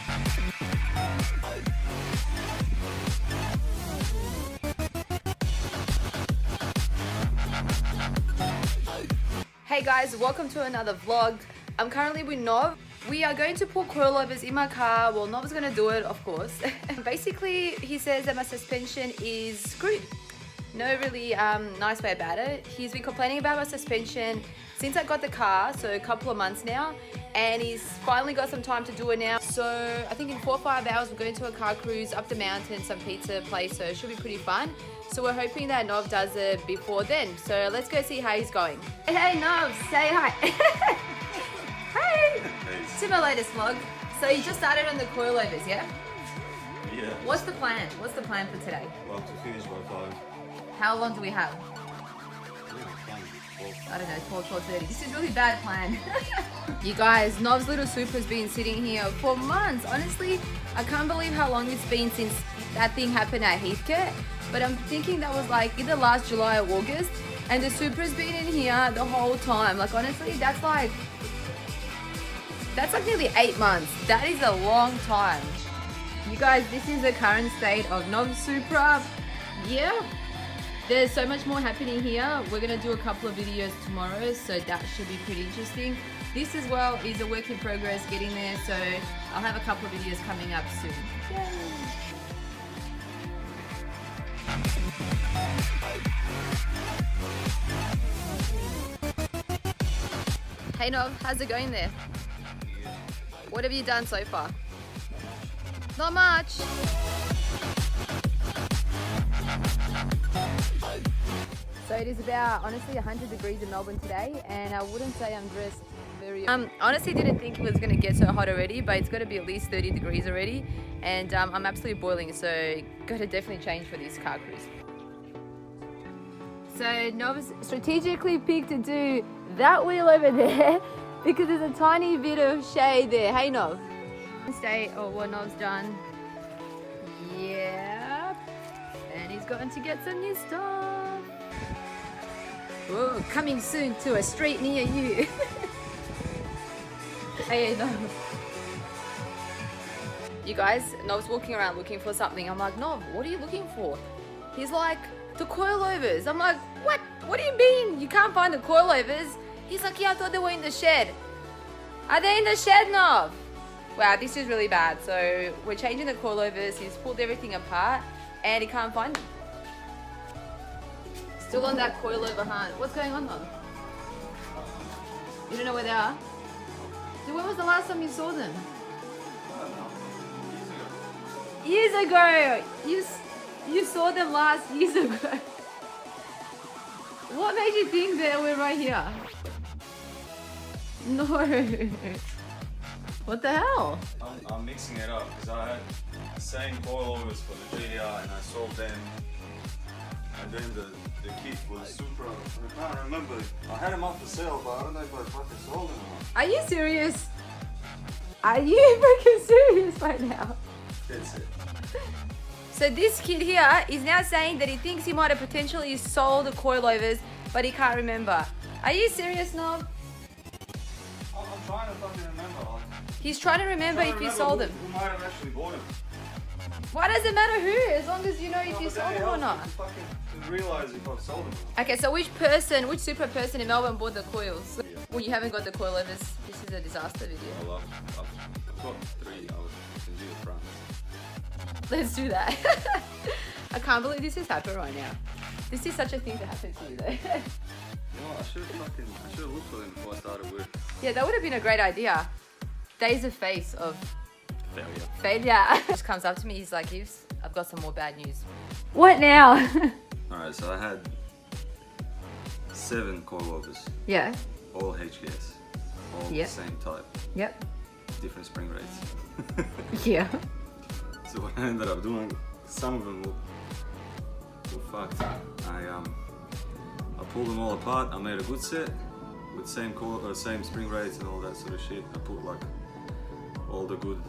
Hey guys, welcome to another vlog. I'm currently with Nov. We are going to put coilovers in my car. Well, Nov's gonna do it, of course. Basically, he says that my suspension is screwed. No really nice way about it. He's been complaining about my suspension since I got the car, so a couple of months now, and he's finally got some time to do it now. So I think in 4 or 5 hours we're going to a car cruise up the mountain, some pizza place, so it should be pretty fun. So we're hoping that Nov does it before then. So let's go see how he's going. Hey Nov, say hi. Hey! To my latest vlog. So you just started on the coilovers, yeah? Yeah. What's the plan? What's the plan for today? Well, to finish by 5. How long do we have? I don't know, 12:30. This is really bad plan. You guys, Nov's little Supra's been sitting here for months. Honestly, I can't believe how long it's been since that thing happened at Heathcote. But I'm thinking that was like either last July or August, and the Supra's been in here the whole time. Like honestly, that's like nearly 8 months. That is a long time. You guys, this is the current state of Nov's Supra. Yeah. There's so much more happening here. We're gonna do a couple of videos tomorrow, so that should be pretty interesting. This as well is a work in progress, getting there, so I'll have a couple of videos coming up soon. Yay. Hey Nov, how's it going there? What have you done so far? Not much. So it is about, honestly, 100 degrees in Melbourne today, and I wouldn't say I'm dressed very... honestly didn't think it was going to get so hot already, but it's got to be at least 30 degrees already, and I'm absolutely boiling, so got to definitely change for this car cruise. So Nov's strategically picked to do that wheel over there because there's a tiny bit of shade there. Hey Nov. Stay, oh, what Nov's done. Yeah. And he's going to get some new stuff. Whoa, coming soon to a street near you. Hey, Nov. You guys, Nov's walking around looking for something. I'm like, Nov, what are you looking for? He's like, the coilovers. I'm like, what? What do you mean? You can't find the coilovers? He's like, yeah, I thought they were in the shed. Are they in the shed, Nov? Wow, this is really bad. So we're changing the coilovers. He's pulled everything apart and he can't find them. Still on that coilover hunt. What's going on though? You don't know where they are? So when was the last time you saw them? Years ago. You saw them years ago. What made you think that we're right here? No. What the hell? I'm mixing it up because I had the same coilovers for the GDR and I sold them. And then the kit was Supra. I can't remember. I had them up for sale, but I don't know if I fucking sold them or not. Are you serious? Are you freaking serious right now? That's it. So this kid here is now saying that he thinks he might have potentially sold the coilovers, but he can't remember. Are you serious, Nov? I'm trying to fucking remember. He's trying to remember if you sold them. Who might have actually bought them? Why does it matter who? As long as you know if you sold them or not. To realise if I've sold them. Okay, so which super person in Melbourne bought the coils? Yeah. Well, you haven't got the coilovers. This is a disaster video. Well, I've got 3. I can do the front. Let's do that. I can't believe this has happened right now. This is such a thing to happen to you though. You know, I should have looked for them before I started work. Yeah, that would have been a great idea. Days of face of Failure. Just comes up to me, he's like, I've got some more bad news. What now? Alright, so I had 7 coilovers. Yeah. All HKS. All the same type. Yep. Different spring rates. Yeah. So what I ended up doing, some of them were fucked. I pulled them all apart. I made a good set with same spring rates and all that sort of shit. I put like all the good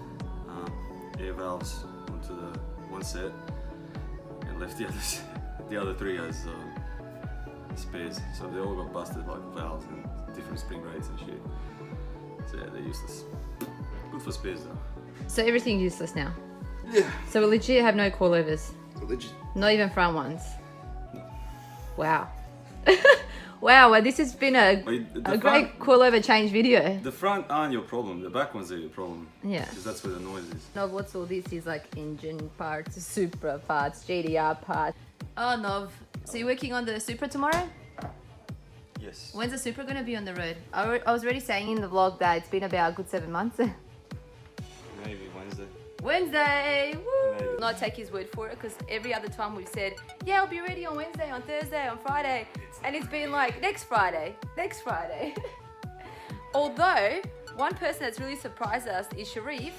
air valves onto the one set and left the other 3 as spares. So they all got busted like valves and different spring rates and shit. So yeah, they're useless. Good for spares though. So everything's useless now. Yeah. So we legit have no coilovers. Legit. Not even front ones. No. Wow. Wow, well, this has been a great coilover change video. The front aren't your problem. The back ones are your problem. Yeah. Because that's where the noise is. Nov, what's all this? Is like engine parts, Supra parts, GDR parts. Oh, Nov. So you're working on the Supra tomorrow? Yes. When's the Supra going to be on the road? I was already saying in the vlog that it's been about a good 7 months. Maybe Wednesday. Wednesday! Woo! Maybe. Not take his word for it, because every other time we've said, yeah, I'll be ready on Wednesday, on Thursday, on Friday. And it's been like, next Friday, next Friday. Although, one person that's really surprised us is Sharif.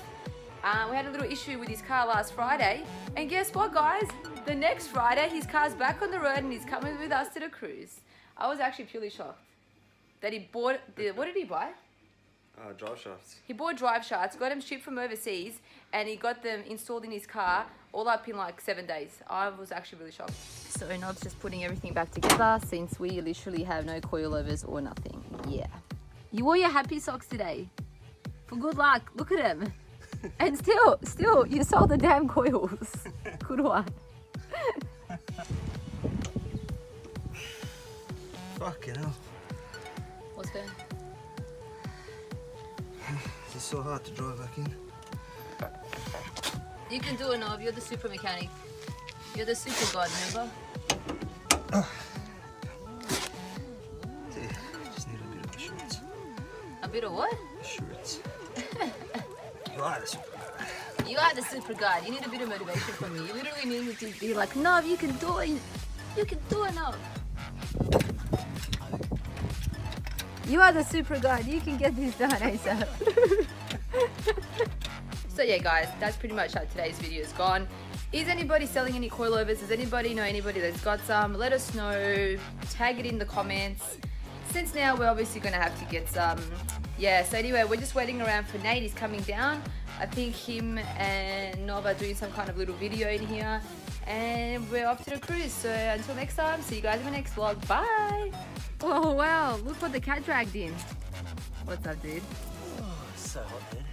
We had a little issue with his car last Friday. And guess what, guys? The next Friday, his car's back on the road and he's coming with us to the cruise. I was actually purely shocked that he bought, what did he buy? Drive shafts. He bought drive shafts, got them shipped from overseas, and he got them installed in his car all up in like 7 days. I was actually really shocked. So Nob's just putting everything back together since we literally have no coilovers or nothing. Yeah. You wore your happy socks today. For good luck. Look at them. And still, you sold the damn coils. Good one. Fucking hell. What's going? It's so hard to drive back in. You can do it, Nob. You're the super mechanic. You're the super god, remember? See, just need a bit of assurance. A bit of what? Assurance. You are the super guy. You are the super god. You need a bit of motivation from me. You literally need me to be like, Nob, you can do it. You can do it, Nob. You are the super god. You can get this done ASAP. So yeah, guys, that's pretty much how today's video is gone. Is anybody selling any coilovers? Does anybody know anybody that's got some? Let us know. Tag it in the comments. Since now we're obviously going to have to get some. Yeah, so anyway, we're just waiting around for Nate. He's coming down. I think him and Nova are doing some kind of little video in here. And we're off to the cruise. So until next time, see you guys in the next vlog. Bye! Oh wow, look what the cat dragged in. What's up, dude? Oh, so hot, man.